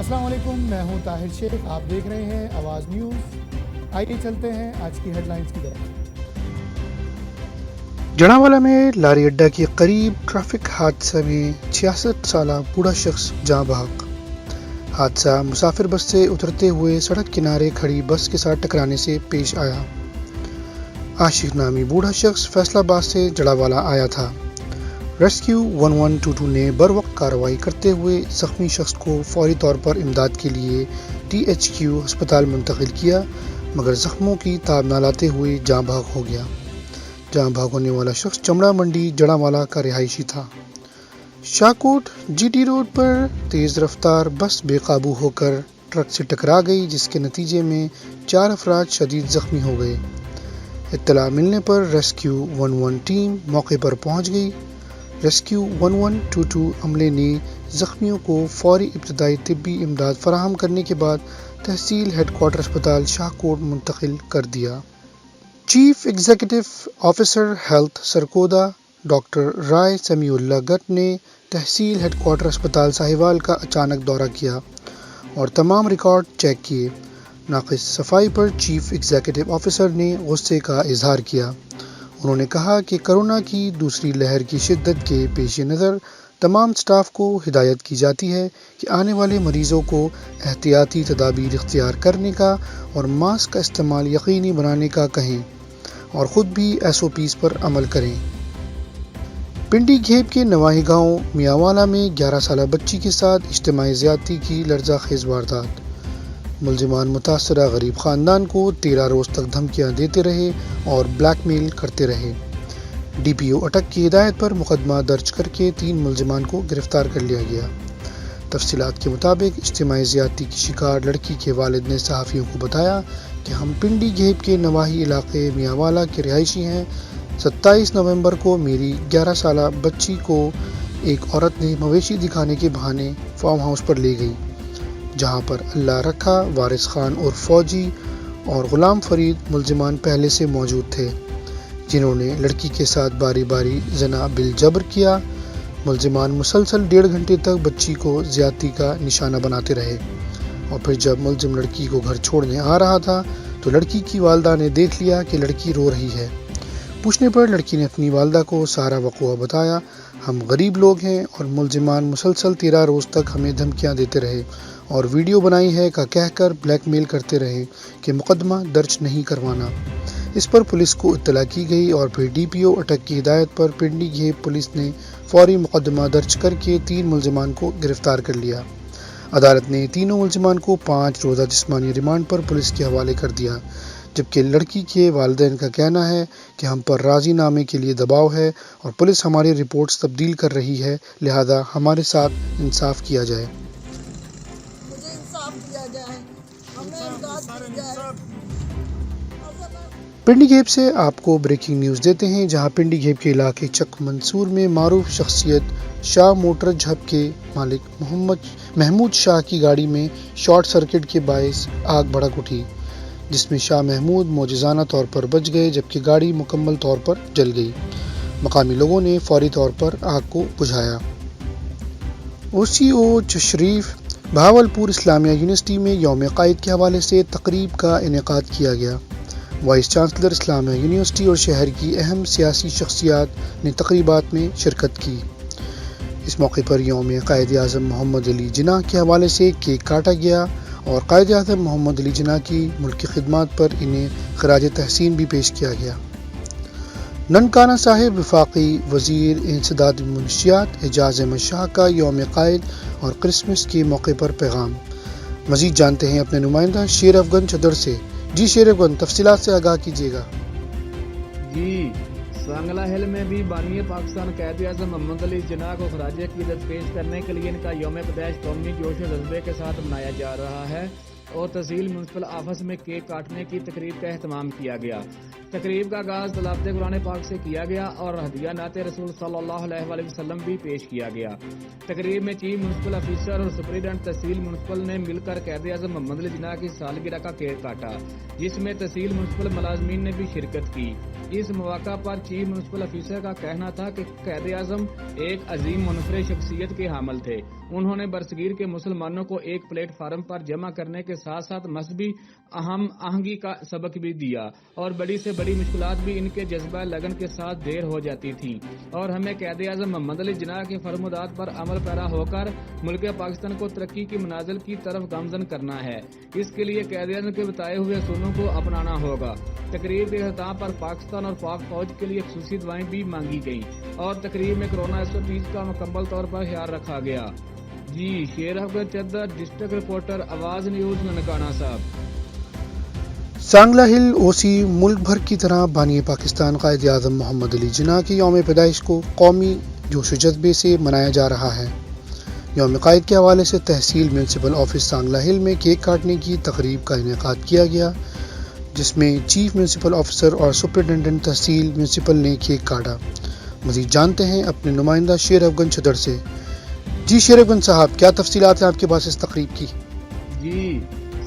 السلام علیکم، میں ہوں طاہر شیخ، آپ دیکھ رہے ہیں آواز نیوز۔ آئیے چلتے ہیں آج کی ہیڈ لائنز کی طرف۔ جڑاوالا میں لاری اڈا کے قریب ٹریفک حادثہ میں 66 سالہ بوڑھا شخص جاں بحق۔ حادثہ مسافر بس سے اترتے ہوئے سڑک کنارے کھڑی بس کے ساتھ ٹکرانے سے پیش آیا۔ عاشق نامی بوڑھا شخص فیصل آباد سے جڑاوالا آیا تھا۔ ریسکیو 1122 نے بروقت کارروائی کرتے ہوئے زخمی شخص کو فوری طور پر امداد کے لیے THQ ہسپتال منتقل کیا، مگر زخموں کی تاب نہ لاتے ہوئے جاں بحق ہو گیا۔ جاں بحق ہونے والا شخص چمڑا منڈی جڑاوالا کا رہائشی تھا۔ شاہکوٹ GT روڈ پر تیز رفتار بس بے قابو ہو کر ٹرک سے ٹکرا گئی، جس کے نتیجے میں 4 افراد شدید زخمی ہو گئے۔ اطلاع ملنے پر ریسکیو 11 ٹیم موقع پر پہنچ گئی۔ ریسکیو 1122 عملے نے زخمیوں کو فوری ابتدائی طبی امداد فراہم کرنے کے بعد تحصیل ہیڈ کوارٹر اسپتال شاہکوٹ منتقل کر دیا۔ Chief executive officer health Sargodha doctor Rai Sami Ullah گٹ نے تحصیل ہیڈ کوارٹر اسپتال ساہیوال کا اچانک دورہ کیا اور تمام ریکارڈ چیک کیے۔ ناقص صفائی پر چیف ایگزیکٹو آفیسر نے غصے کا اظہار کیا۔ انہوں نے کہا کہ کورونا کی دوسری لہر کی شدت کے پیش نظر تمام سٹاف کو ہدایت کی جاتی ہے کہ آنے والے مریضوں کو احتیاطی تدابیر اختیار کرنے کا اور ماسک کا استعمال یقینی بنانے کا کہیں اور خود بھی SOPs پر عمل کریں۔ پنڈی گھیب کے نواحی گاؤں میاوالا میں 11 سالہ بچی کے ساتھ اجتماعی زیادتی کی لرزہ خیز واردات۔ ملزمان متاثرہ غریب خاندان کو 13 روز تک دھمکیاں دیتے رہے اور بلیک میل کرتے رہے۔ DPO اٹک کی ہدایت پر مقدمہ درج کر کے 3 ملزمان کو گرفتار کر لیا گیا۔ تفصیلات کے مطابق اجتماعی زیادتی کی شکار لڑکی کے والد نے صحافیوں کو بتایا کہ ہم پنڈی گھیب کے نواحی علاقے میاوالا کے رہائشی ہیں۔ 27 نومبر کو میری 11 سالہ بچی کو ایک عورت نے مویشی دکھانے کے بہانے فارم ہاؤس پر لے گئی، جہاں پر اللہ رکھا وارث خان اور فوجی اور غلام فرید ملزمان پہلے سے موجود تھے، جنہوں نے لڑکی کے ساتھ باری باری زنا بالجبر کیا۔ ملزمان مسلسل 1.5 گھنٹے تک بچی کو زیادتی کا نشانہ بناتے رہے اور پھر جب ملزم لڑکی کو گھر چھوڑنے آ رہا تھا تو لڑکی کی والدہ نے دیکھ لیا کہ لڑکی رو رہی ہے۔ پوچھنے پر لڑکی نے اپنی والدہ کو سارا وقوع بتایا۔ ہم غریب لوگ ہیں اور ملزمان مسلسل 13 روز تک ہمیں دھمکیاں دیتے رہے اور ویڈیو بنائی ہے کا کہہ کر بلیک میل کرتے رہے کہ مقدمہ درج نہیں کروانا۔ اس پر پولیس کو اطلاع کی گئی اور پھر DPO اٹک کی ہدایت پر پنڈی گھیب پولیس نے فوری مقدمہ درج کر کے 3 ملزمان کو گرفتار کر لیا۔ عدالت نے تینوں ملزمان کو 5 روزہ جسمانی ریمانڈ پر پولیس کے حوالے کر دیا، جبکہ لڑکی کے والدین کا کہنا ہے کہ ہم پر راضی نامے کے لیے دباؤ ہے اور پولیس ہماری رپورٹس تبدیل کر رہی ہے، لہذا ہمارے ساتھ انصاف کیا جائے۔ مجھے انصاف دیا جائے، ہمیں امداد دی جائے۔ پنڈی گھیب سے آپ کو بریکنگ نیوز دیتے ہیں، جہاں پنڈی گھیب کے علاقے چک منصور میں معروف شخصیت شاہ موٹر جھب کے مالک محمود شاہ کی گاڑی میں شارٹ سرکٹ کے باعث آگ بھڑک اٹھی، جس میں شاہ محمود معجزانہ طور پر بچ گئے جبکہ گاڑی مکمل طور پر جل گئی۔ مقامی لوگوں نے فوری طور پر آگ کو بجھایا۔ OCO تشریف بہاولپور اسلامیہ یونیورسٹی میں یوم قائد کے حوالے سے تقریب کا انعقاد کیا گیا۔ وائس چانسلر اسلامیہ یونیورسٹی اور شہر کی اہم سیاسی شخصیات نے تقریبات میں شرکت کی۔ اس موقع پر یوم قائد اعظم محمد علی جناح کے حوالے سے کیک کاٹا گیا اور قائد اعظم محمد علی جناح کی ملکی خدمات پر انہیں خراج تحسین بھی پیش کیا گیا۔ ننکانہ صاحب وفاقی وزیر انسداد منشیات اعجاز احمد شاہ کا یوم قائد اور کرسمس کے موقع پر پیغام۔ مزید جانتے ہیں اپنے نمائندہ شیر افغان چدر سے۔ جی شیر افغان، تفصیلات سے آگاہ کیجیے گا۔ جی، سانگلہ ہل میں بھی بانی پاکستان قائد اعظم محمد علی جناح کو خراج عقیدت پیش کرنے کے لیے ان کا یوم پیدائش قومی جوش و جذبے کے ساتھ منایا جا رہا ہے اور تحصیل میونسپل آفس میں کیک کاٹنے کی تقریب کا اہتمام کیا گیا۔ تقریب کا آغاز تلاوت قرآن پاک سے کیا گیا اور ہدیہ نعت رسول صلی اللہ علیہ وسلم بھی پیش کیا گیا۔ تقریب میں چیف میونسپل آفیسر اور سپرنٹینڈنٹ تحصیل میونسپل نے مل کر قائد اعظم محمد علی جناح کی سالگرہ کا کیک کاٹا، جس میں تحصیل میونسپل ملازمین نے بھی شرکت کی۔ اس موقع پر چیف میونسپل آفیسر کا کہنا تھا کہ قائد اعظم ایک عظیم منفرد شخصیت کے حامل تھے انہوں نے برصغیر کے مسلمانوں کو ایک پلیٹ فارم پر جمع کرنے کے ساتھ ساتھ مذہبی اہم آہنگی کا سبق بھی دیا اور بڑی سے بڑی مشکلات بھی ان کے جذبہ لگن کے ساتھ دیر ہو جاتی تھی اور ہمیں قائد اعظم محمد علی جناح کے فرمودات پر عمل پیرا ہو کر ملک پاکستان کو ترقی کی منازل کی طرف گامزن کرنا ہے۔ اس کے لیے قائد اعظم کے بتائے ہوئے اصولوں کو اپنانا ہوگا۔ تقریب کے اختتام پر پاکستان اور پاک فوج کے لیے خصوصی دعائیں بھی مانگی گئیں اور تقریب میں کورونا SOPs کا مکمل طور پر خیال رکھا گیا۔ جی شیر افغان چدر، ڈسٹرکٹ رپورٹر، آواز نیوز، ننکانہ صاحب۔ سانگلہ ہل OC ملک بھر کی طرح بانی پاکستان قائد اعظم محمد علی جناح کی یوم پیدائش کو قومی جوش و جذبے سے منایا جا رہا ہے۔ یوم قائد کے حوالے سے تحصیل میونسپل آفس سانگلہ ہل میں کیک کاٹنے کی تقریب کا انعقاد کیا گیا، جس میں چیف میونسپل آفیسر اور سپرنٹینڈنٹ تحصیل میونسپل نے کیک کاٹا۔ مزید جانتے ہیں اپنے نمائندہ شیر افغان چدر سے۔ جی شیر افغان صاحب، کیا تفصیلات ہیں آپ کے پاس اس تقریب کی؟ جی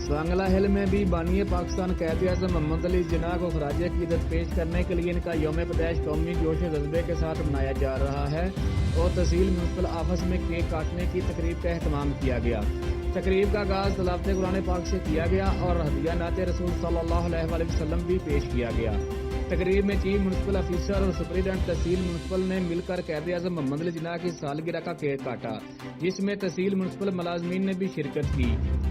سانگلہ ہل میں بھی بانی پاکستان قائد اعظم محمد علی جناح کو خراج عقیدت پیش کرنے کے لیے ان کا یوم پیدائش قومی جوش و جذبے کے ساتھ منایا جا رہا ہے اور تحصیل میونسپل آفس میں کیک کاٹنے کی تقریب کا اہتمام کیا گیا۔ تقریب کا آغاز تلاوت قرآن پاک سے کیا گیا اور ہدیہ نعت رسول صلی اللہ علیہ وآلہ وسلم بھی پیش کیا گیا۔ تقریب میں چیف میونسپل آفیسر اور سپرنٹینڈنٹ تحصیل میونسپل نے مل کر قائد اعظم محمد علی جناح کی سالگرہ کا کیک کاٹا، جس میں تحصیل میونسپل ملازمین نے بھی شرکت کی۔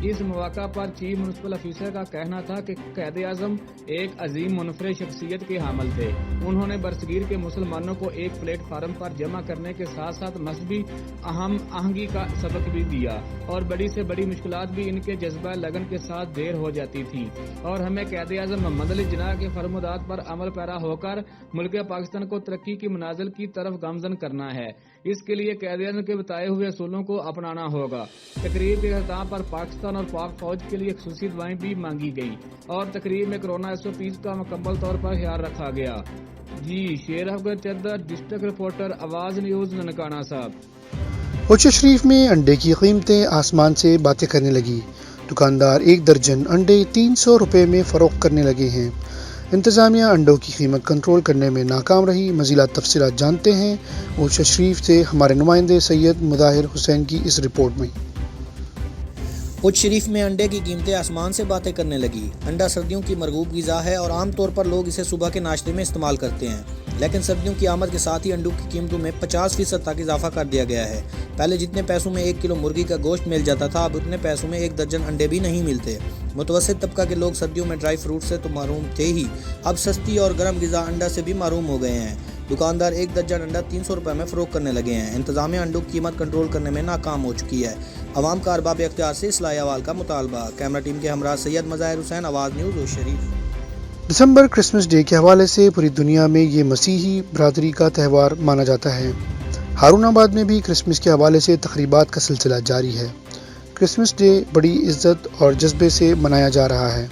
اس مواقع پر چیف میونسپل آفیسر کا کہنا تھا کہ قائد اعظم ایک عظیم منفرد شخصیت کے حامل تھے۔ انہوں نے برصغیر کے مسلمانوں کو ایک پلیٹ فارم پر جمع کرنے کے ساتھ ساتھ مذہبی اہم آہنگی کا سبق بھی دیا اور بڑی سے بڑی مشکلات بھی ان کے جذبہ لگن کے ساتھ دیر ہو جاتی تھی اور ہمیں قائد اعظم محمد علی جناح کے فرمودات پر عمل پیرا ہو کر ملک پاکستان کو ترقی کی منازل کی طرف گامزن کرنا ہے۔ اس کے لیے قائد اعظم کے بتائے ہوئے اصولوں کو اپنانا ہوگا۔ تقریب کے اختتام پر پاکستان اور پاک فوج کے لیے خصوصی دعائیں بھی مانگی گئیں اور تقریب میں کورونا SOPs کا مکمل طور پر خیال رکھا گیا۔ جی شیر افغان چدر، ڈسٹرکٹ رپورٹر، آواز نیوز، ننکانہ صاحب۔ اوچھا شریف میں انڈے کی قیمتیں آسمان سے باتیں کرنے لگی۔ دکاندار 1 درجن انڈے 300 روپے میں فروخت کرنے لگے ہیں۔ انتظامیہ انڈوں کی قیمت کنٹرول کرنے میں ناکام رہی۔ مزید تفصیلات جانتے ہیں اوچھا شریف سے ہمارے نمائندے سید مظاہر حسین کی اس رپورٹ میں۔ اوچھا شریف میں انڈے کی قیمتیں آسمان سے باتیں کرنے لگی۔ انڈا سردیوں کی مرغوب غذا ہے اور عام طور پر لوگ اسے صبح کے ناشتے میں استعمال کرتے ہیں، لیکن سردیوں کی آمد کے ساتھ ہی انڈوں کی قیمتوں میں 50% تک اضافہ کر دیا گیا ہے۔ پہلے جتنے پیسوں میں 1 کلو مرغی کا گوشت مل جاتا تھا، اب اتنے پیسوں میں 1 درجن انڈے بھی نہیں ملتے۔ متوسط طبقہ کے لوگ سردیوں میں ڈرائی فروٹ سے تو محروم تھے ہی، اب سستی اور گرم غذا انڈا سے بھی محروم ہو گئے ہیں۔ دکاندار 1 درجن انڈا 300 روپے میں فروخت کرنے لگے ہیں۔ انتظامیہ انڈوں کی قیمت کنٹرول کرنے میں ناکام ہو چکی ہے۔ عوام کا ارباب اختیار سے اصلاح احوال کا مطالبہ۔ کیمرہ ٹیم کے ہمراہ سید مظاہر حسین، آواز نیوز، اوچھا شریف۔ دسمبر کرسمس ڈے کے حوالے سے پوری دنیا میں یہ مسیحی برادری کا تہوار مانا جاتا ہے۔ ہارون آباد میں بھی کرسمس کے حوالے سے تقریبات کا سلسلہ جاری ہے۔ کرسمس ڈے بڑی عزت اور جذبے سے منایا جا رہا ہے۔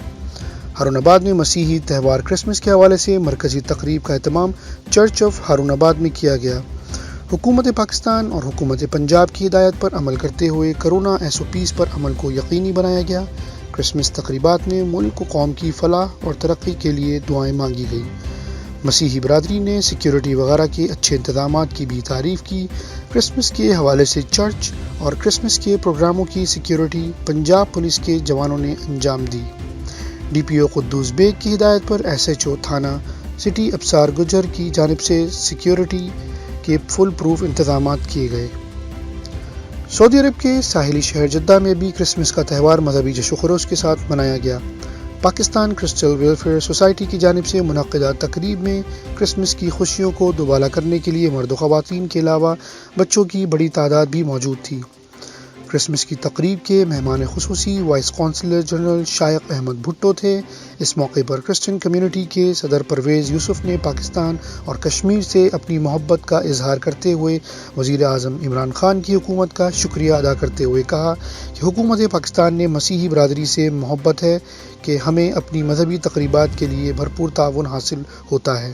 ہارون آباد میں مسیحی تہوار کرسمس کے حوالے سے مرکزی تقریب کا اہتمام چرچ آف ہارون آباد میں کیا گیا۔ حکومت پاکستان اور حکومت پنجاب کی ہدایت پر عمل کرتے ہوئے کورونا SOPs پر عمل کو یقینی بنایا گیا۔ کرسمس تقریبات میں ملک و قوم کی فلاح اور ترقی کے لیے دعائیں مانگی گئی۔ مسیحی برادری نے سیکیورٹی وغیرہ کے اچھے انتظامات کی بھی تعریف کی۔ کرسمس کے حوالے سے چرچ اور کرسمس کے پروگراموں کی سیکیورٹی پنجاب پولیس کے جوانوں نے انجام دی۔ DPO قدوس بیگ کی ہدایت پر SHO تھانہ سٹی ابصار گجر کی جانب سے سیکیورٹی کے فل پروف انتظامات کیے گئے۔ سعودی عرب کے ساحلی شہر جدہ میں بھی کرسمس کا تہوار مذہبی جوش و خروش کے ساتھ منایا گیا۔ پاکستان کرسٹل ویلفیئر سوسائٹی کی جانب سے منعقدہ تقریب میں کرسمس کی خوشیوں کو دوبالا کرنے کے لیے مرد و خواتین کے علاوہ بچوں کی بڑی تعداد بھی موجود تھی۔ کرسمس کی تقریب کے مہمان خصوصی وائس کونسلر جنرل شائق احمد بھٹو تھے۔ اس موقع پر کرسچن کمیونٹی کے صدر پرویز یوسف نے پاکستان اور کشمیر سے اپنی محبت کا اظہار کرتے ہوئے وزیر اعظم عمران خان کی حکومت کا شکریہ ادا کرتے ہوئے کہا کہ حکومت پاکستان نے مسیحی برادری سے محبت ہے کہ ہمیں اپنی مذہبی تقریبات کے لیے بھرپور تعاون حاصل ہوتا ہے۔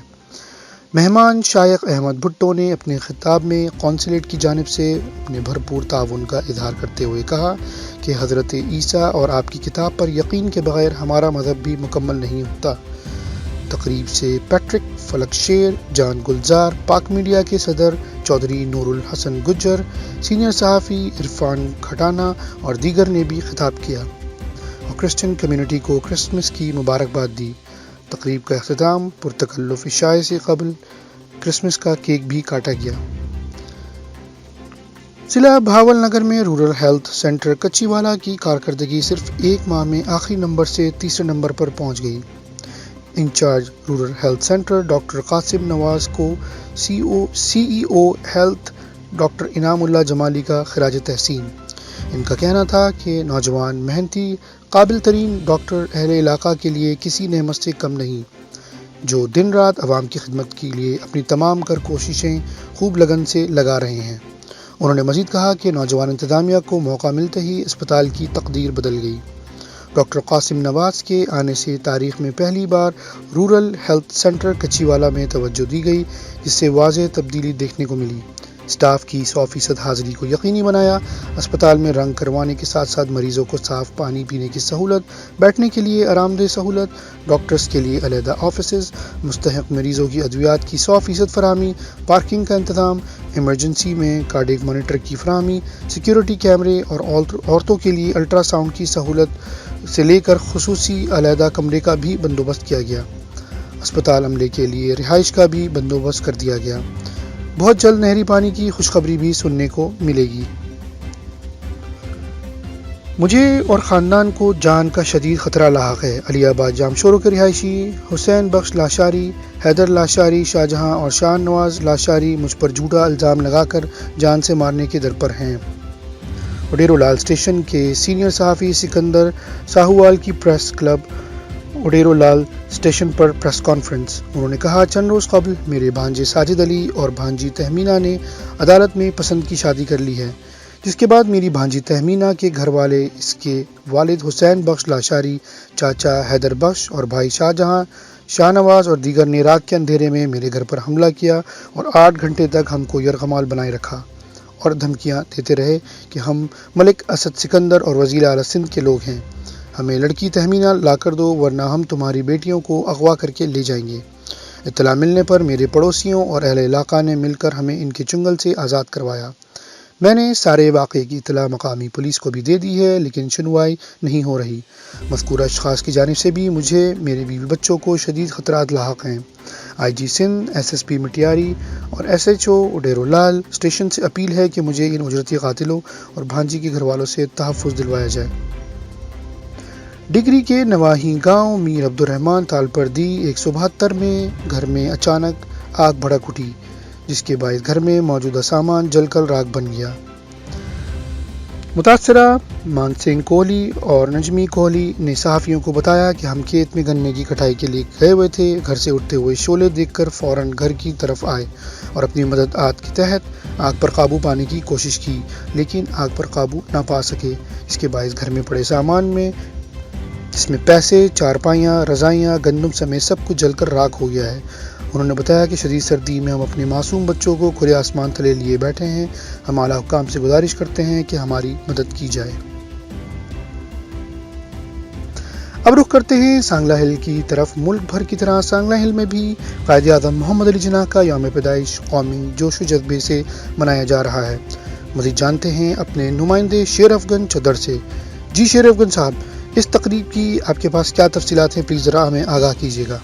مہمان شائق احمد بھٹو نے اپنے خطاب میں قونصلیٹ کی جانب سے اپنے بھرپور تعاون کا اظہار کرتے ہوئے کہا کہ حضرت عیسیٰ اور آپ کی کتاب پر یقین کے بغیر ہمارا مذہب بھی مکمل نہیں ہوتا۔ तकरीब से पैट्रिक फलक शेर, जान गुलजार, पाक मीडिया के सदर चौधरी नूरुल हसन गुज्जर, सीनियर सहाफ़ी इरफान खटाना और दीगर ने भी खिताब किया और क्रिश्चियन कम्युनिटी को क्रिसमस की मुबारकबाद दी। तकरीब का अख्तिताम पुरतकल्लुफ़ इशाए से कबल क्रिसमस का केक भी काटा गया। जिला भावल नगर में रूरल हेल्थ सेंटर कच्चीवाला की कारकर्दगी सिर्फ एक माह में आखिरी नंबर से तीसरे नंबर पर पहुंच गई। Incharge rural health centre doctor Qasim Nawaz को CEO health doctor Inamullah Jamali का खिराज तहसीन। इनका कहना था कि नौजवान मेहनती काबिल तरीन डॉक्टर अहले इलाका के लिए किसी नेमत से कम नहीं, जो दिन रात आवाम की खिदमत के लिए अपनी तमाम कोशिशें खूब लगन से लगा रहे हैं। उन्होंने मजीद कहा कि नौजवान इंतज़ामिया को मौका मिलते ही अस्पताल की तकदीर बदल गई। डॉक्टर कासिम नवाज के आने से तारीख में पहली बार रूरल हेल्थ सेंटर कच्चीवाला में तवज्जो दी गई, जिससे वाज़ेह तब्दीली देखने को मिली। स्टाफ की 100% हाज़िरी को यकीनी बनाया। अस्पताल में रंग करवाने के साथ साथ मरीज़ों को साफ़ पानी पीने की सहूलत, बैठने के लिए आरामदेह सहूलत, डॉक्टर्स के लिए अलहदा ऑफिसेज़, मुस्तहक़ मरीज़ों की अद्वियात की 100% फराहमी, पार्किंग का इंतज़ाम, इमरजेंसी में कार्डियक मॉनिटर की फराहमी, सिक्योरिटी कैमरे और औरतों के लिए अल्ट्रासाउंड की सहूलत से लेकर खुसूसी अलहदा कमरे का भी बंदोबस्त किया गया। अस्पताल अमले के लिए रिहाइश का भी बंदोबस्त कर दिया गया। बहुत जल्द नहरी पानी की खुशखबरी भी सुनने को मिलेगी। मुझे और ख़ानदान को जान का शदीद ख़तरा लाहक है। अलियाबाद जामशोरों के रिहायशी हुसैन बख्श लाशारी, हैदर लाशारी, शाहजहां और शाह नवाज लाशारी मुझ पर झूठा इल्ज़ाम लगाकर जान से मारने के दर पर हैं। उडेरो लाल स्टेशन के सीनियर सहाफ़ी सिकंदर साहूवाल की प्रेस क्लब उडेरो लाल स्टेशन पर प्रेस कॉन्फ्रेंस। उन्होंने कहा, चंद रोज़ कबल मेरे भांजे साजिद अली और भांजी तहमीना ने अदालत में पसंद की शादी कर ली है, जिसके बाद मेरी भांजी तहमीना के घर वाले इसके वालिद हुसैन बख्श लाशारी, चाचा हैदर बख्श और भाई शाहजहां, शाहनवाज और दीगर ने रात के अंधेरे में मेरे घर पर हमला किया और 8 घंटे तक हमको यरगमाल बनाए रखा और धमकियां देते रहे कि हम मलिक असद सिकंदर और वज़ीर आला सिंध के लोग हैं, हमें लड़की तहमीना लाकर दो वरना हम तुम्हारी बेटियों को अगवा करके ले जाएंगे। इत्तला मिलने पर मेरे पड़ोसियों और अहले इलाका ने मिलकर हमें इनके चुंगल से आज़ाद करवाया। मैंने सारे वाक़े की इत्तला मकामी पुलिस को भी दे दी है, लेकिन सुनवाई नहीं हो रही। मज़कूरा अशख़ास की जानिब से भी मुझे, मेरे बीवी बच्चों को शदीद ख़तरात लाहक हैं। IG सिंध, SSP मटियारी और SHO उडेरो लाल स्टेशन से अपील है कि मुझे इन उजरती कातिलों और भांजी के घर वालों से तहफ़्फ़ुज़ दिलवाया जाए। डिगरी के नवाही गांव मीर अब्दुर्रहमान तालपर्दी 172 में घर में अचानक आग भड़क उठी, जिसके बायस घर में मौजूदा सामान जलकर राख बन गया। मुतासरा मानसिंह कोहली और नजमी कोहली ने सहाफ़ियों को बताया कि हम खेत में गन्ने की कटाई के लिए गए हुए थे। घर से उठते हुए शोले देखकर फ़ौरन घर की तरफ आए और अपनी मदद आद के तहत आग पर काबू पाने की कोशिश की, लेकिन आग पर काबू ना पा सके। इसके बायस घर में पड़े सामान में, जिसमें पैसे, चारपाइयाँ, रज़ाइयाँ, गंदम समेत सब कुछ जलकर राख हो गया है। उन्होंने बताया कि शदीद सर्दी में हम अपने मासूम बच्चों को खुले आसमान तले लिए बैठे हैं। हम आला हुक्काम से गुजारिश करते हैं कि हमारी मदद की जाए। अब रुख करते हैं सांगला हिल की तरफ। मुल्क भर की तरह सांगला हिल में भी कायद आज़म मोहम्मद अली जिन्ना का यौम पैदाइश कौमी जोश व जज्बे से मनाया जा रहा है। मज़ीद जानते हैं अपने नुमाइंदे शेर अफगन चदर से। जी शेर अफगन साहब, इस तकरीब की आपके पास क्या तफसीलात हैं, प्लीज़ ज़रा हमें आगाह कीजिएगा।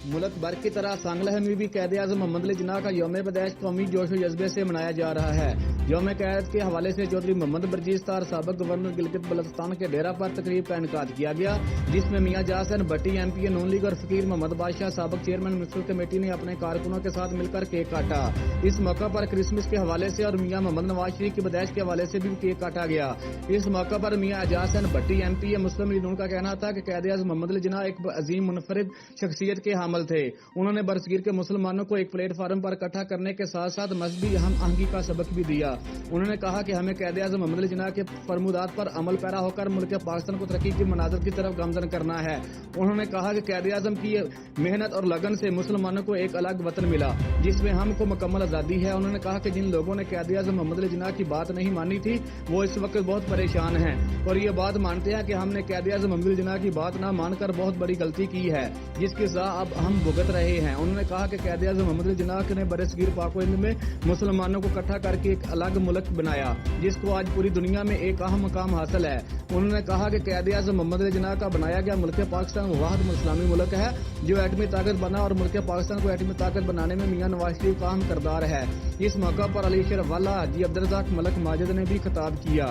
मुल्क भर की तरह सांगला में भी कैद आज़म मोहम्मद अली जिन्ना का यौम पैदाइश कौमी जोश व जज्बे से मनाया जा रहा है। यौम कैद के हवाले से चौधरी मोहम्मद बरजीज़ तार साबिक़ गवर्नर गिलगित बल्तिस्तान के डेरा पर तकरीब का इनेकाद किया गया, जिसमें मियाँ जासन भट्टी MPA नून लीग और फकीर मोहम्मद बादशाह साबिक़ चेयरमैन म्यूनिसिपल कमेटी ने अपने कारकुनों के साथ मिलकर केक काटा। इस मौका पर क्रिसमस के हवाले से और मियाँ मोहम्मद नवाज शरीफ की पैदाइश के हवाले से भी केक काटा गया। इस मौका पर मियाँ जासन भट्टी MPA मुस्लिम लीग नून का कहना था कि कैद आज़म मोहम्मद अली जिन्ना एक अजीम मुनफरिद शख्सियत के हामिल थे। उन्होंने बरसगीर के मुसलमानों को एक प्लेटफार्म पर इकट्ठा करने के साथ साथ मजहबी हम आहंगी का सबक भी दिया। उन्होंने कहा कि हमें कायदे आज़म मोहम्मद अली जिन्ना के फरमूदात पर अमल पैरा होकर मुल्क पाकिस्तान को तरक्की की मनाज़िर की तरफ गामजन करना है। उन्होंने कहा कि कायदे आज़म की मेहनत और लगन से मुसलमानों को एक अलग वतन मिला जिसमें हमको मुकम्मल आज़ादी है। उन्होंने कहा कि जिन लोगों ने कायदे आज़म मोहम्मद अली जिन्ना की बात नहीं मानी थी वो इस वक्त बहुत परेशान हैं और ये बात मानते हैं कि हमने कायदे आज़म मोहम्मद अली जिन्ना की बात ना मानकर बहुत बड़ी गलती की है जिसकी सज़ा अब हम भुगत रहे हैं। उन्होंने कहा कि कायदे आज़म मोहम्मद अली जिन्ना ने बरसगीर पाक हिंद में मुसलमानों को इकट्ठा करके एक अलग मुल्क बनाया जिसको आज पूरी दुनिया में एक अहम मकाम हासिल है। उन्होंने कहा कि कायदे आज़म मोहम्मद अली जिन्ना का बनाया गया मुल्क पाकिस्तान वाहिद इस्लामी मुल्क है जो एटमी ताकत बना और मुल्क पाकिस्तान को एटमी ताकत बनाने में मियां नवाज शरीफ का अहम किरदार है। इस मौका पर अली शेर वाला जी अब्दुल मलक माजिद ने भी खिताब किया।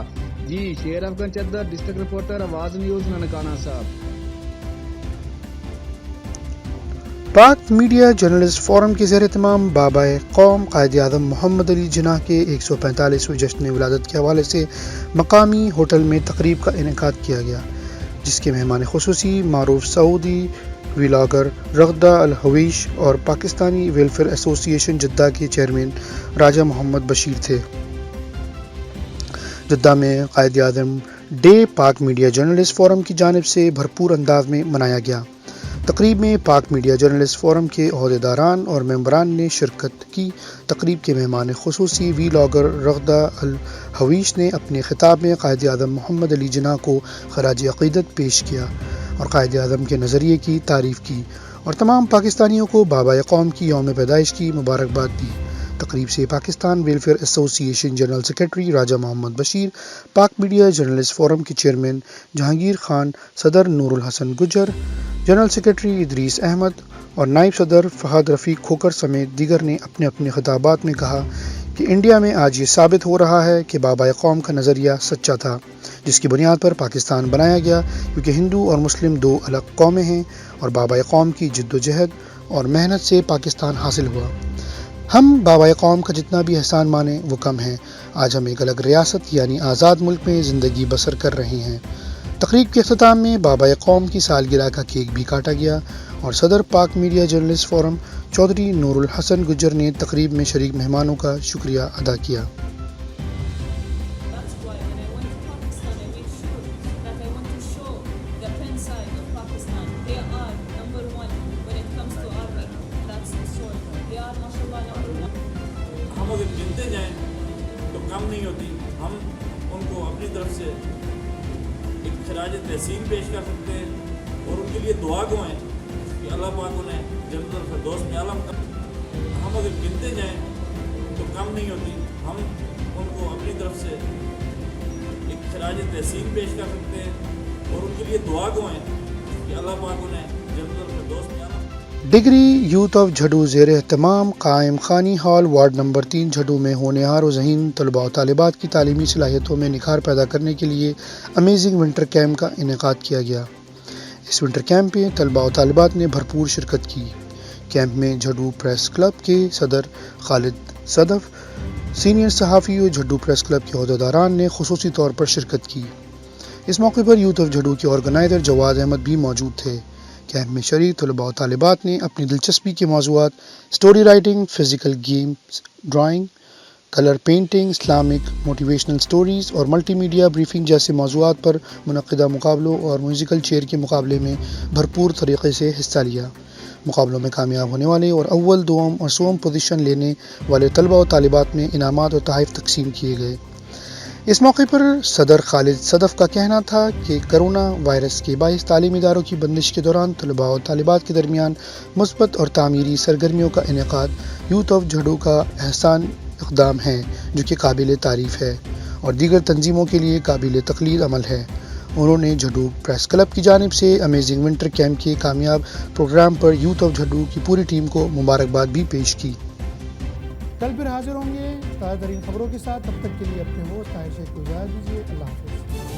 जी शेर अफगन चद्दर, डिस्ट्रिक्ट रिपोर्टर, आवाज न्यूज, ननकाना साहब। पाक मीडिया जर्नलिस्ट फोरम के ज़ेर एहतमाम बाबाए कौम कायदे आज़म मोहम्मद अली जिन्ना के 145वें जश्न विलादत के हवाले से मकामी होटल में तकरीब का इनेकाद किया गया जिसके मेहमान खुसूसी मारूफ सऊदी व्लॉगर रग़दा अल हवीश और पाकिस्तानी वेलफेयर एसोसिएशन जद्दा के चेयरमैन राजा मोहम्मद बशीर थे। जद्दा में कायदे आज़म डे पाक मीडिया जर्नलिस्ट फोरम की जानिब से भरपूर अंदाज में मनाया गया। तकरीब में पाक मीडिया जर्नलिस्ट फोरम के अहदेदारान और मेंबरान ने शिरकत की। तकरीब के मेहमान खुसूसी व्लॉगर रग़दा अल हवीश ने अपने खिताब में कायदे आज़म मोहम्मद अली जिन्ना को खराज अक़ीदत पेश किया और कायदे आज़म के नज़रिए की तारीफ़ की और तमाम पाकिस्तानियों को बाबाए कौम की यौम पैदाइश की मुबारकबाद दी। तकरीब से Pakistan welfare association general secretary Raja Mohammad Bashir, Pak media journalist forum के चेयरमैन जहांगीर खान, सदर नूरुल हसन गुजर, जनरल सेक्रेटरी इदरीस अहमद और नायब सदर फहद रफ़ीक खोकर समेत दीगर ने अपने अपने खिताबात में कहा कि इंडिया में आज ये साबित हो रहा है कि बाबाए कौम का नज़रिया सच्चा था जिसकी बुनियाद पर पाकिस्तान बनाया गया क्योंकि हिंदू और मुस्लिम दो अलग कौमें हैं और बाबाए कौम की जिद्दोजहद और मेहनत से पाकिस्तान हासिल हुआ। हम बाबाए कौम का जितना भी एहसान माने वो कम है। आज हम एक अलग रियासत यानी आज़ाद मुल्क में ज़िंदगी बसर कर रहे हैं। तकरीब के अख्ताम में बाबाए कौम की सालगिरह का केक भी काटा गया और सदर Pak media journalist forum Chaudhry Noorul Hasan Gujjar ने तकरीब में शरीक मेहमानों का शुक्रिया अदा किया। हम अगर गिनते जाएं तो कम नहीं होती। हम उनको अपनी तरफ से एक खराज तहसीन पेश कर सकते हैं और उनके लिए दुआ गो हैं कि अल्लाह पाक उन्हें जन्नतुल फिरदौस में आलम कर। हम अगर गिनते जाएं तो कम नहीं होती। हम उनको अपनी तरफ से एक खराज तहसीन पेश कर सकते हैं और उनके लिए दुआ गो हैं कि अल्लाह पाक उन्हें जन्नतुल फिरदौस में आलम। डिग्री यूथ ऑफ झड्डू ज़ेर एहतमाम कायम खानी हॉल वार्ड नंबर 3 झड्डू में होनहार व ज़हीन तलबा व तालिबात की तालीमी सलाहियतों में निखार पैदा करने के लिए अमेजिंग विंटर कैंप का इनेकाद किया गया। इस विंटर कैंप में तलबा व तालिबात ने भरपूर शिरकत की। कैंप में झड्डू प्रेस क्लब के सदर खालिद सदफ, सीनियर सहाफ़ी व झड्डू प्रेस क्लब के अहदेदारान ने खुसूसी तौर पर शिरकत की। इस मौके पर यूथ ऑफ झड्डू के ऑर्गेनाइज़र जवाद अहमद भी मौजूद थे। कैंप में शरीक तलबा व तालिबात ने अपनी दिलचस्पी के मौज़ूआत story writing, physical games, drawing, colour painting, Islamic motivational stories और मल्टीमीडिया ब्रीफिंग जैसे मौज़ूआत पर मुनक़्क़िदा मुकाबलों और म्यूज़िकल चेयर के मुकाबले में भरपूर तरीक़े से हिस्सा लिया। मुकाबलों में कामयाब होने वाले और अव्वल, दोम और सोम पोजीशन लेने वाले तलबा व तालिबात में इनामात और तोहफ़े तकसीम किए गए। इस मौके पर सदर खालिद सदफ का कहना था कि कोरोना वायरस के बाइस तालीमी इदारों की बंदिश के दौरान तलबा और तालिबात के दरमियान मुस्बत और तामीरी सरगर्मियों का इनेकाद यूथ ऑफ झड्डू का एहसान इक़दाम है जो कि काबिल तारीफ़ है और दीगर तंजीमों के लिए काबिल तक़लीद अमल है। उन्होंने झड्डू प्रेस क्लब की जानिब से अमेजिंग विंटर कैंप के कामयाब प्रोग्राम पर यूथ ऑफ झड्डू की पूरी टीम को मुबारकबाद भी पेश की। कल फिर हाजिर होंगे ताज़ा तरीन खबरों के साथ। तब तक के लिए अपने होस्ट ताहिर शेख को इजाज़त दीजिए। अल्लाह हाफ़िज़।